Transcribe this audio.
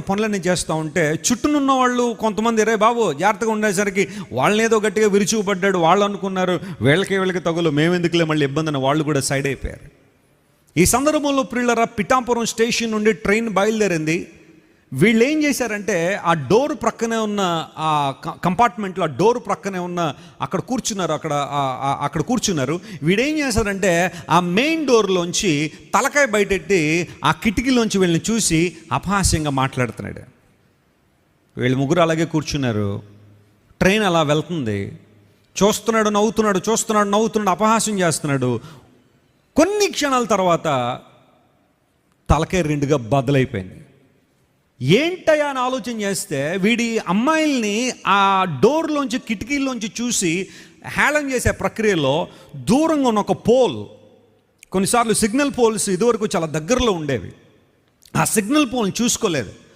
పనులన్నీ చేస్తూ ఉంటే చుట్టూనున్న వాళ్ళు కొంతమంది రే బాబు జాగ్రత్తగా ఉండేసరికి వాళ్ళని ఏదో గట్టిగా విరుచుకుపడ్డాడు, వాళ్ళు అనుకున్నారు వీళ్ళకి తగులు, మేమెందుకులే మళ్ళీ ఇబ్బంది అని వాళ్ళు కూడా సైడ్ అయిపోయారు. ఈ సందర్భంలో ప్రియులరా, పిఠాపురం స్టేషన్ నుండి ట్రైన్ బయలుదేరింది. వీళ్ళు ఏం చేశారంటే ఆ డోర్ ప్రక్కనే ఉన్న ఆ కంపార్ట్మెంట్లో ఆ డోర్ ప్రక్కనే ఉన్న అక్కడ కూర్చున్నారు. వీడేం చేశారంటే ఆ మెయిన్ డోర్లోంచి తలకాయ బయటెట్టి ఆ కిటికీలోంచి వీళ్ళని చూసి అపహాస్యంగా మాట్లాడుతున్నాడు. వీళ్ళు ముగ్గురు అలాగే కూర్చున్నారు. ట్రైన్ అలా వెళ్తుంది. చూస్తున్నాడు, నవ్వుతున్నాడు, అపహాస్యం చేస్తున్నాడు. కొన్ని క్షణాల తర్వాత తలకాయ రెండుగా బద్దలైపోయింది. ఏంటయ్యా అని ఆలోచన చేస్తే వీడి అమ్మాయిల్ని ఆ డోర్లోంచి కిటికీల్లోంచి చూసి హేళన చేసే ప్రక్రియలో దూరంగా ఉన్న ఒక పోల్, కొన్నిసార్లు సిగ్నల్ పోల్స్ ఇదివరకు చాలా దగ్గరలో ఉండేవి, ఆ సిగ్నల్ పోల్ని చూసుకోలేదు.